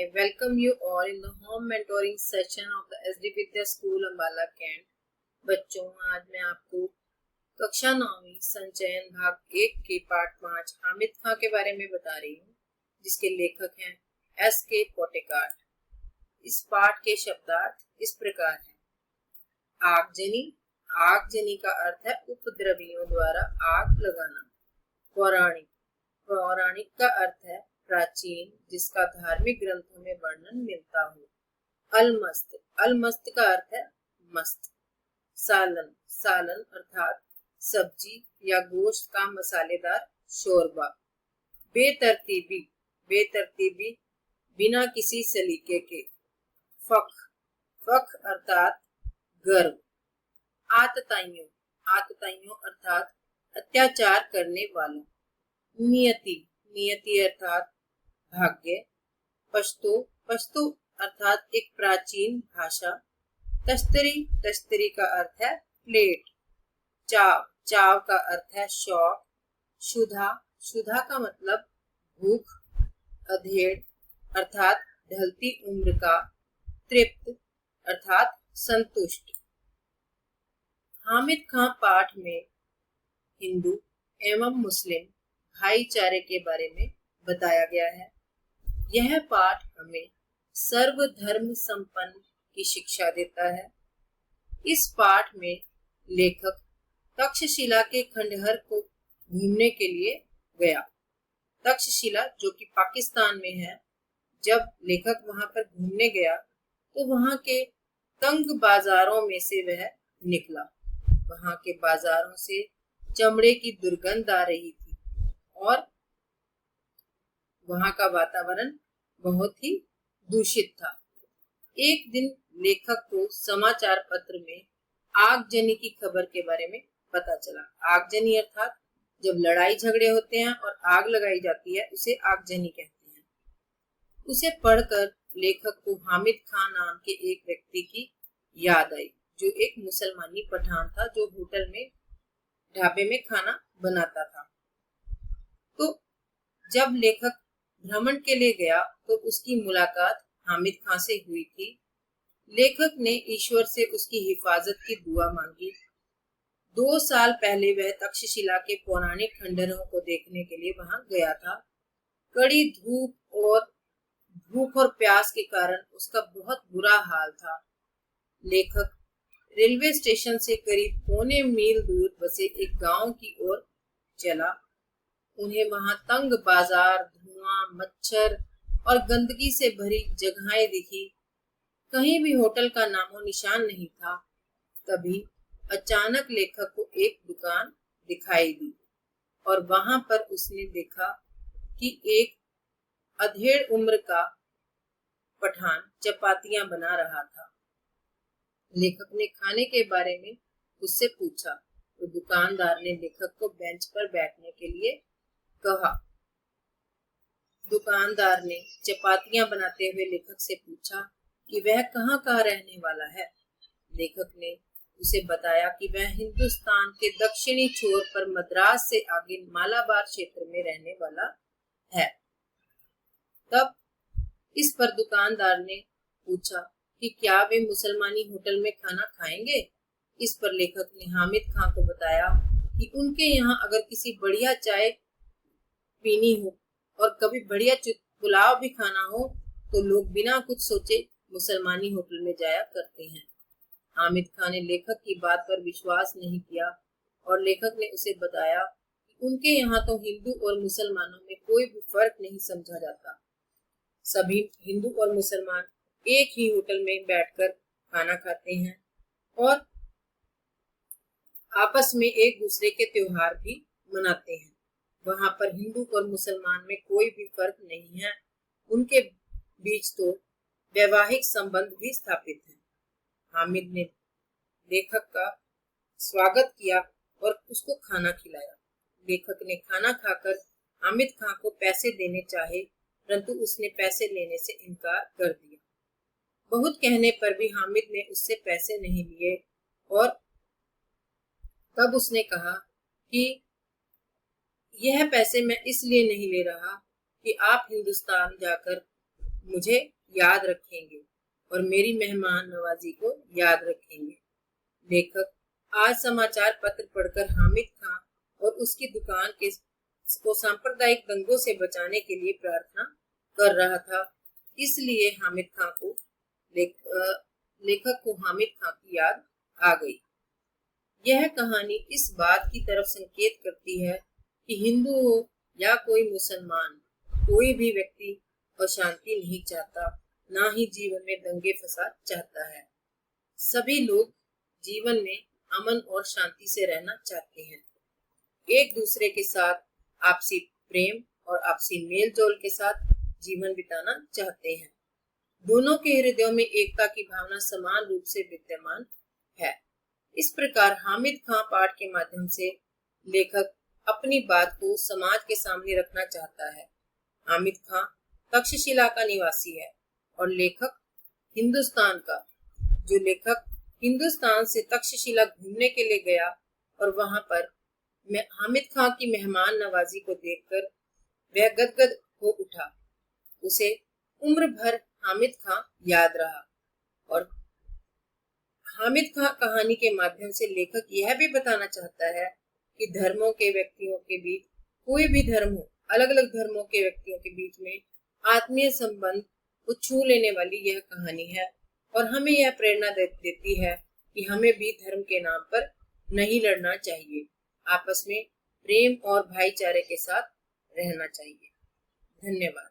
I welcome you all in the home mentoring session of the SD Vidya School Ambala cantt. बच्चों, आज मैं आपको कक्षा 9वीं संचयन भाग 1 के पाठ 5 हामिद खां के बारे में बता रही हूँ, जिसके लेखक हैं SK पोटेकार्ट। इस पाठ के शब्दार्थ इस प्रकार हैं। आगजनी। आगजनी का अर्थ है उपद्रवियों द्वारा आग लगाना। पौराणिक। पौराणिक का अर्थ है प्राचीन, जिसका धार्मिक ग्रंथों में वर्णन मिलता हो। अलमस्त। अलमस्त का अर्थ है मस्त। सालन। सालन अर्थात सब्जी या गोश्त का मसालेदार शोरबा। बेतरतीबी। बेतरतीबी बिना किसी सलीके के। फख। फख अर्थात गर्व। आतताइयों। आतताइयों अर्थात अत्याचार करने वालों। नियति। नियति अर्थात भाग्य। पश्तो। पश्तो अर्थात एक प्राचीन भाषा। तश्तरी। तश्तरी का अर्थ है प्लेट। चाव। चाव का अर्थ है शौक। शुधा। शुधा का मतलब भूख। अधेड़ अर्थात ढलती उम्र का। तृप्त अर्थात संतुष्ट। हामिद खां पाठ में हिंदू एवं मुस्लिम भाईचारे के बारे में बताया गया है। यह पाठ हमें सर्वधर्म संपन्न की शिक्षा देता है। इस पाठ में लेखक तक्षशिला के खंडहर को घूमने के लिए गया। तक्षशिला जो कि पाकिस्तान में है। जब लेखक वहां पर घूमने गया तो वहां के तंग बाजारों में से वह निकला। वहां के बाजारों से चमड़े की दुर्गंध आ रही थी और वहां का वातावरण बहुत ही दूषित था। एक दिन लेखक को समाचार पत्र में आगजनी की खबर के बारे में पता चला। आगजनी अर्थात जब लड़ाई झगड़े होते हैं और आग लगाई जाती है, उसे आगजनी कहते हैं। उसे पढ़कर लेखक को हामिद खां नाम के एक व्यक्ति की याद आई, जो एक मुसलमानी पठान था, जो होटल में ढाबे में खाना बनाता था। तो जब लेखक भ्रमण के लिए गया तो उसकी मुलाकात हामिद खां से हुई थी। लेखक ने ईश्वर से उसकी हिफाजत की दुआ मांगी। 2 साल पहले वह तक्षशिला के पौराणिक खंडहरों को देखने के लिए वहां गया था। कड़ी धूप और भूख और प्यास के कारण उसका बहुत बुरा हाल था। लेखक रेलवे स्टेशन से करीब पौने मील दूर बसे एक गांव की ओर चला। उन्हें वहां तंग बाजार, धुआं, मच्छर और गंदगी से भरी जगहें दिखी। कहीं भी होटल का नामो निशान नहीं था। तभी अचानक लेखक को एक दुकान दिखाई दी और वहां पर उसने देखा कि एक अधेड़ उम्र का पठान चपातियां बना रहा था। लेखक ने खाने के बारे में उससे पूछा तो दुकानदार ने लेखक को बेंच पर बैठने के लिए कहा। दुकानदार ने चपातियां बनाते हुए लेखक से पूछा कि वह कहाँ रहने वाला है। लेखक ने उसे बताया कि वह हिंदुस्तान के दक्षिणी छोर पर मद्रास से आगे मालाबार क्षेत्र में रहने वाला है। तब इस पर दुकानदार ने पूछा कि क्या वे मुसलमानी होटल में खाना खाएंगे। इस पर लेखक ने हामिद खां को बताया कि उनके यहाँ अगर किसी बढ़िया चाय पीनी हो और कभी बढ़िया पुलाव भी खाना हो तो लोग बिना कुछ सोचे मुसलमानी होटल में जाया करते हैं। हामिद खां ने लेखक की बात पर विश्वास नहीं किया और लेखक ने उसे बताया कि उनके यहाँ तो हिंदू और मुसलमानों में कोई भी फर्क नहीं समझा जाता। सभी हिंदू और मुसलमान एक ही होटल में बैठकर खाना खाते हैं और आपस में एक दूसरे के त्योहार भी मनाते हैं। वहां पर हिंदू और मुसलमान में कोई भी फर्क नहीं है। उनके बीच तो वैवाहिक संबंध भी स्थापित है। हामिद ने लेखक का स्वागत किया और उसको खाना खिलाया। लेखक ने खाना खाकर हामिद खां को पैसे देने चाहे, परंतु उसने पैसे लेने से इनकार कर दिया। बहुत कहने पर भी हामिद ने उससे पैसे नहीं लिए और तब उसने कहा कि यह पैसे मैं इसलिए नहीं ले रहा कि आप हिंदुस्तान जाकर मुझे याद रखेंगे और मेरी मेहमान नवाजी को याद रखेंगे। लेखक आज समाचार पत्र पढ़कर हामिद खां और उसकी दुकान को सांप्रदायिक दंगों से बचाने के लिए प्रार्थना कर रहा था। इसलिए लेखक को हामिद खां की याद आ गई। यह कहानी इस बात की तरफ संकेत करती है कि हिंदू हो या कोई मुसलमान, कोई भी व्यक्ति अशांति नहीं चाहता, ना ही जीवन में दंगे फसाद चाहता है। सभी लोग जीवन में अमन और शांति से रहना चाहते हैं, एक दूसरे के साथ आपसी प्रेम और आपसी मेल जोल के साथ जीवन बिताना चाहते हैं। दोनों के हृदयों में एकता की भावना समान रूप से विद्यमान है। इस प्रकार हामिद खां पाठ के माध्यम से लेखक अपनी बात को समाज के सामने रखना चाहता है। हामिद खां तक्षशिला का निवासी है और लेखक हिंदुस्तान का। जो लेखक हिंदुस्तान से तक्षशिला घूमने के लिए गया और वहां पर हामिद खां की मेहमान नवाजी को देखकर वह गदगद हो उठा। उसे उम्र भर हामिद खां याद रहा। और हामिद खां कहानी के माध्यम से लेखक यह भी बताना चाहता है कि धर्मों के व्यक्तियों के बीच, कोई भी धर्म हो, अलग अलग धर्मों के व्यक्तियों के बीच में आत्मीय संबंध को छू लेने वाली यह कहानी है और हमें यह प्रेरणा देती है कि हमें भी धर्म के नाम पर नहीं लड़ना चाहिए, आपस में प्रेम और भाईचारे के साथ रहना चाहिए। धन्यवाद।